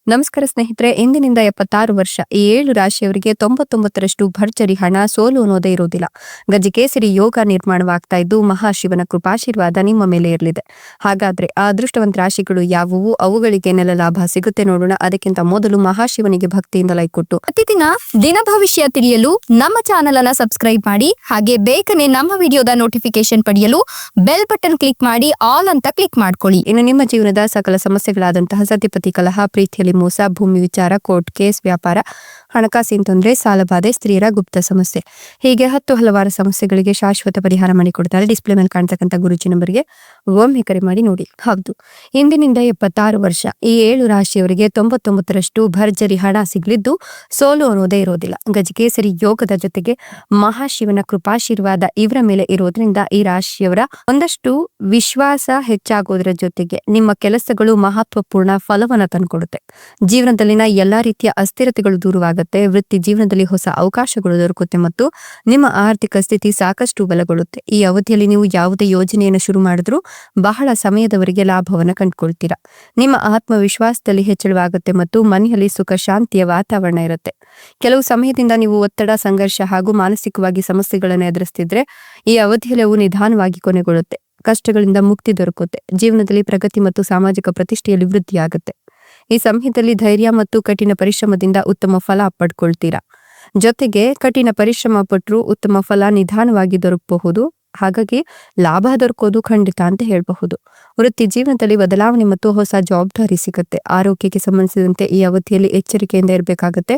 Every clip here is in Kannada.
ನಮಸ್ಕಾರ ಸ್ನೇಹಿತರೆ, ಇಂದಿನಿಂದ 76 ವರ್ಷ ಈ 7 ರಾಶಿಯವರಿಗೆ 99ರಷ್ಟು ಭರ್ಜರಿ ಹಣ, ಸೋಲು ಅನ್ನೋದೇ ಇರೋದಿಲ್ಲ. ಗಜಕೇಸರಿ ಯೋಗ ನಿರ್ಮಾಣವಾಗ್ತಾ ಇದ್ದು ಮಹಾಶಿವನ ಕೃಪಾಶೀರ್ವಾದ ನಿಮ್ಮ ಮೇಲೆ ಇರಲಿದೆ. ಹಾಗಾದ್ರೆ ಆ ಅದೃಷ್ಟವಂತ ರಾಶಿಗಳು ಯಾವುವು, ಅವುಗಳಿಗೆ ನೆಲ ಲಾಭ ಸಿಗುತ್ತೆ ನೋಡೋಣ. ಅದಕ್ಕಿಂತ ಮೊದಲು ಮಹಾಶಿವನಿಗೆ ಭಕ್ತಿಯಿಂದ ಲೈಕ್ ಕೊಟ್ಟು ಪ್ರತಿದಿನ ದಿನ ಭವಿಷ್ಯ ತಿಳಿಯಲು ನಮ್ಮ ಚಾನೆಲ್ ಅನ್ನ ಸಬ್ಸ್ಕ್ರೈಬ್ ಮಾಡಿ. ಹಾಗೆ ಬೇಗನೆ ನಮ್ಮ ವಿಡಿಯೋದ ನೋಟಿಫಿಕೇಶನ್ ಪಡೆಯಲು ಬೆಲ್ ಬಟನ್ ಕ್ಲಿಕ್ ಮಾಡಿ ಆಲ್ ಅಂತ ಕ್ಲಿಕ್ ಮಾಡ್ಕೊಳ್ಳಿ. ಇನ್ನು ನಿಮ್ಮ ಜೀವನದ ಸಕಲ ಸಮಸ್ಯೆಗಳಾದಂತಹ ಸತಿಪತಿ ಕಲಹ, ಪ್ರೀತಿಯಲ್ಲಿ ಮೋಸ, ಭೂಮಿ ವಿಚಾರ, ಕೋರ್ಟ್ ಕೇಸ್, ವ್ಯಾಪಾರ, ಹಣಕಾಸಿನ ತೊಂದರೆ, ಸಾಲಬಾಧೆ, ಸ್ತ್ರೀಯರ ಗುಪ್ತ ಸಮಸ್ಯೆ, ಹೀಗೆ ಹಲವಾರು ಸಮಸ್ಯೆಗಳಿಗೆ ಶಾಶ್ವತ ಪರಿಹಾರ ಮಾಡಿಕೊಡ್ತಾರೆ. ಡಿಸ್ಪ್ಲೇ ಮೇಲೆ ಕಾಣ್ತಕ್ಕಂಥ ಗುರುಜಿ ನಂಬರ್ಗೆ ಒಮ್ಮೆ ಕರೆ ಮಾಡಿ ನೋಡಿ. ಹೌದು, ಇಂದಿನಿಂದ 76 ವರ್ಷ ಈ 7 ರಾಶಿಯವರಿಗೆ 99ರಷ್ಟು ಭರ್ಜರಿ ಹಣ ಸಿಗಲಿದ್ದು ಸೋಲು ಅನ್ನೋದೇ ಇರೋದಿಲ್ಲ. ಗಜಕೇಸರಿ ಯೋಗದ ಜೊತೆಗೆ ಮಹಾಶಿವನ ಕೃಪಾಶೀರ್ವಾದ ಇವರ ಮೇಲೆ ಇರೋದ್ರಿಂದ ಈ ರಾಶಿಯವರ ಒಂದಷ್ಟು ವಿಶ್ವಾಸ ಹೆಚ್ಚಾಗೋದ್ರ ಜೊತೆಗೆ ನಿಮ್ಮ ಕೆಲಸಗಳು ಮಹತ್ವಪೂರ್ಣ ಫಲವನ್ನ ತಂದುಕೊಡುತ್ತೆ. ಜೀವನದಲ್ಲಿನ ಎಲ್ಲಾ ರೀತಿಯ ಅಸ್ಥಿರತೆಗಳು ದೂರವಾಗುತ್ತೆ. ವೃತ್ತಿ ಜೀವನದಲ್ಲಿ ಹೊಸ ಅವಕಾಶಗಳು ದೊರಕುತ್ತೆ ಮತ್ತು ನಿಮ್ಮ ಆರ್ಥಿಕ ಸ್ಥಿತಿ ಸಾಕಷ್ಟು ಬಲಗೊಳ್ಳುತ್ತೆ. ಈ ಅವಧಿಯಲ್ಲಿ ನೀವು ಯಾವುದೇ ಯೋಜನೆಯನ್ನು ಶುರು ಮಾಡಿದ್ರೂ ಬಹಳ ಸಮಯದವರೆಗೆ ಲಾಭವನ್ನ ಕಂಡುಕೊಳ್ತೀರಾ. ನಿಮ್ಮ ಆತ್ಮವಿಶ್ವಾಸದಲ್ಲಿ ಹೆಚ್ಚಳವಾಗುತ್ತೆ ಮತ್ತು ಮನೆಯಲ್ಲಿ ಸುಖ ಶಾಂತಿಯ ವಾತಾವರಣ ಇರುತ್ತೆ. ಕೆಲವು ಸಮಯದಿಂದ ನೀವು ಒತ್ತಡ, ಸಂಘರ್ಷ ಹಾಗೂ ಮಾನಸಿಕವಾಗಿ ಸಮಸ್ಯೆಗಳನ್ನು ಎದುರಿಸ್ತಿದ್ರೆ ಈ ಅವಧಿಯಲ್ಲಿ ಅವು ನಿಧಾನವಾಗಿ ಕೊನೆಗೊಳ್ಳುತ್ತೆ. ಕಷ್ಟಗಳಿಂದ ಮುಕ್ತಿ ದೊರಕುತ್ತೆ. ಜೀವನದಲ್ಲಿ ಪ್ರಗತಿ ಮತ್ತು ಸಾಮಾಜಿಕ ಪ್ರತಿಷ್ಠೆಯಲ್ಲಿ ವೃದ್ಧಿಯಾಗುತ್ತೆ. ಈ ಸಮಯದಲ್ಲಿ ಧೈರ್ಯ ಮತ್ತು ಕಠಿಣ ಪರಿಶ್ರಮದಿಂದ ಉತ್ತಮ ಫಲ ಪಡ್ಕೊಳ್ತೀರಾ. ಜೊತೆಗೆ ಕಠಿಣ ಪರಿಶ್ರಮ ಪಟ್ಟರು ಉತ್ತಮ ಫಲ ನಿಧಾನವಾಗಿ ದೊರಕಬಹುದು. ಹಾಗಾಗಿ ಲಾಭ ದೊರಕೋದು ಖಂಡಿತ ಅಂತ ಹೇಳಬಹುದು. ವೃತ್ತಿ ಜೀವನದಲ್ಲಿ ಬದಲಾವಣೆ ಮತ್ತು ಹೊಸ ಜವಾಬ್ದಾರಿ ಸಿಗುತ್ತೆ. ಆರೋಗ್ಯಕ್ಕೆ ಸಂಬಂಧಿಸಿದಂತೆ ಈ ಅವಧಿಯಲ್ಲಿ ಎಚ್ಚರಿಕೆಯಿಂದ ಇರಬೇಕಾಗುತ್ತೆ.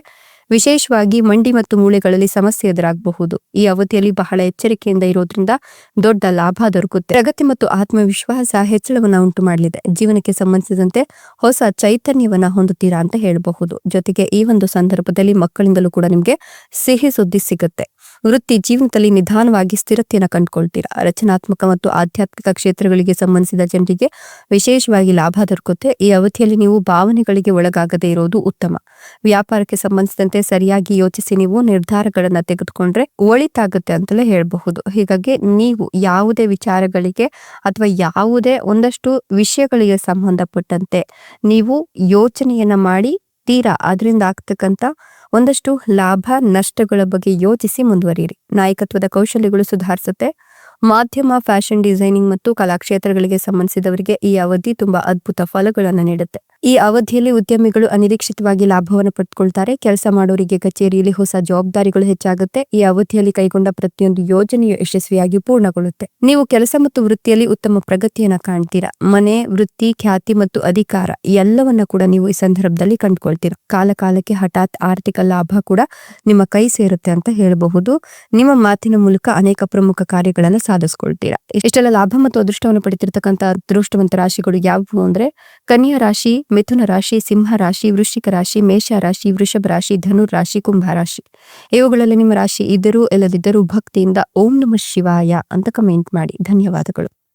ವಿಶೇಷವಾಗಿ ಮಂಡಿ ಮತ್ತು ಮೂಳೆಗಳಲ್ಲಿ ಸಮಸ್ಯೆ ಎದುರಾಗಬಹುದು. ಈ ಅವಧಿಯಲ್ಲಿ ಬಹಳ ಎಚ್ಚರಿಕೆಯಿಂದ ಇರೋದ್ರಿಂದ ದೊಡ್ಡ ಲಾಭ ದೊರಕುತ್ತೆ. ಪ್ರಗತಿ ಮತ್ತು ಆತ್ಮವಿಶ್ವಾಸ ಹೆಚ್ಚಳವನ್ನ ಉಂಟು ಮಾಡಲಿದೆ. ಜೀವನಕ್ಕೆ ಸಂಬಂಧಿಸಿದಂತೆ ಹೊಸ ಚೈತನ್ಯವನ್ನ ಹೊಂದುತ್ತೀರಾ ಅಂತ ಹೇಳಬಹುದು. ಜೊತೆಗೆ ಈ ಒಂದು ಸಂದರ್ಭದಲ್ಲಿ ಮಕ್ಕಳಿಂದಲೂ ಕೂಡ ನಿಮ್ಗೆ ಸಿಹಿ ಸುದ್ದಿ ಸಿಗುತ್ತೆ. ವೃತ್ತಿ ಜೀವನದಲ್ಲಿ ನಿಧಾನವಾಗಿ ಸ್ಥಿರತೆಯನ್ನು ಕಂಡುಕೊಳ್ತೀರಾ. ರಚನಾತ್ಮಕ ಮತ್ತು ಆಧ್ಯಾತ್ಮಿಕ ಕ್ಷೇತ್ರಗಳಿಗೆ ಸಂಬಂಧಿಸಿದ ಜನರಿಗೆ ವಿಶೇಷವಾಗಿ ಲಾಭ ದೊರಕುತ್ತೆ. ಈ ಅವಧಿಯಲ್ಲಿ ನೀವು ಭಾವನೆಗಳಿಗೆ ಒಳಗಾಗದೇ ಇರೋದು ಉತ್ತಮ. ವ್ಯಾಪಾರಕ್ಕೆ ಸಂಬಂಧಿಸಿದಂತೆ ಸರಿಯಾಗಿ ಯೋಚಿಸಿ ನೀವು ನಿರ್ಧಾರಗಳನ್ನ ತೆಗೆದುಕೊಂಡ್ರೆ ಒಳಿತಾಗುತ್ತೆ ಅಂತಲೇ ಹೇಳಬಹುದು. ಹೀಗಾಗಿ ನೀವು ಯಾವುದೇ ವಿಚಾರಗಳಿಗೆ ಅಥವಾ ಯಾವುದೇ ಒಂದಷ್ಟು ವಿಷಯಗಳಿಗೆ ಸಂಬಂಧಪಟ್ಟಂತೆ ನೀವು ಯೋಚನೆಯನ್ನ ಮಾಡಿ ತೀರಾ ಅದರಿಂದ ಆಗ್ತಕ್ಕಂಥ ಒಂದಷ್ಟು ಲಾಭ ನಷ್ಟಗಳ ಬಗ್ಗೆ ಯೋಚಿಸಿ ಮುಂದುವರಿಯಿರಿ. ನಾಯಕತ್ವದ ಕೌಶಲ್ಯಗಳು ಸುಧಾರಿಸುತ್ತೆ. ಮಾಧ್ಯಮ, ಫ್ಯಾಷನ್ ಡಿಸೈನಿಂಗ್ ಮತ್ತು ಕಲಾಕ್ಷೇತ್ರಗಳಿಗೆ ಸಂಬಂಧಿಸಿದವರಿಗೆ ಈ ಅವಧಿ ತುಂಬಾ ಅದ್ಭುತ ಫಲಗಳನ್ನು ನೀಡುತ್ತೆ. ಈ ಅವಧಿಯಲ್ಲಿ ಉದ್ಯಮಿಗಳು ಅನಿರೀಕ್ಷಿತವಾಗಿ ಲಾಭವನ್ನು ಪಡೆದುಕೊಳ್ತಾರೆ. ಕೆಲಸ ಮಾಡೋರಿಗೆ ಕಚೇರಿಯಲ್ಲಿ ಹೊಸ ಜವಾಬ್ದಾರಿಗಳು ಹೆಚ್ಚಾಗುತ್ತೆ. ಈ ಅವಧಿಯಲ್ಲಿ ಕೈಗೊಂಡ ಪ್ರತಿಯೊಂದು ಯೋಜನೆಯು ಯಶಸ್ವಿಯಾಗಿ ಪೂರ್ಣಗೊಳ್ಳುತ್ತೆ. ನೀವು ಕೆಲಸ ಮತ್ತು ವೃತ್ತಿಯಲ್ಲಿ ಉತ್ತಮ ಪ್ರಗತಿಯನ್ನ ಕಾಣ್ತೀರಾ. ಮನೆ, ವೃತ್ತಿ, ಖ್ಯಾತಿ ಮತ್ತು ಅಧಿಕಾರ ಎಲ್ಲವನ್ನ ಕೂಡ ನೀವು ಈ ಸಂದರ್ಭದಲ್ಲಿ ಕಂಡುಕೊಳ್ತೀರಾ. ಕಾಲಕಾಲಕ್ಕೆ ಹಠಾತ್ ಆರ್ಥಿಕ ಲಾಭ ಕೂಡ ನಿಮ್ಮ ಕೈ ಸೇರುತ್ತೆ ಅಂತ ಹೇಳಬಹುದು. ನಿಮ್ಮ ಮಾತಿನ ಮೂಲಕ ಅನೇಕ ಪ್ರಮುಖ ಕಾರ್ಯಗಳನ್ನು ಸಾಧಿಸ್ಕೊಳ್ತೀರಾ. ಇಷ್ಟೆಲ್ಲ ಲಾಭ ಮತ್ತು ಅದೃಷ್ಟವನ್ನು ಪಡೆದಿರತಕ್ಕಂಥ ಅದೃಷ್ಟವಂತ ರಾಶಿಗಳು ಯಾವುವು ಅಂದ್ರೆ ಕನ್ಯಾ ರಾಶಿ, ಮಿಥುನ ರಾಶಿ, ಸಿಂಹ ರಾಶಿ, ವೃಶ್ಚಿಕ ರಾಶಿ, ಮೇಷ ರಾಶಿ, ವೃಷಭ ರಾಶಿ, ಧನುರ್ ರಾಶಿ, ಕುಂಭ ರಾಶಿ. ಇವುಗಳಲ್ಲಿ ನಿಮ್ಮ ರಾಶಿ ಇದ್ದರೂ ಇಲ್ಲದಿದ್ದರೂ ಭಕ್ತಿಯಿಂದ ಓಂ ನಮಃ ಶಿವಾಯ ಅಂತ ಕಮೆಂಟ್ ಮಾಡಿ. ಧನ್ಯವಾದಗಳು.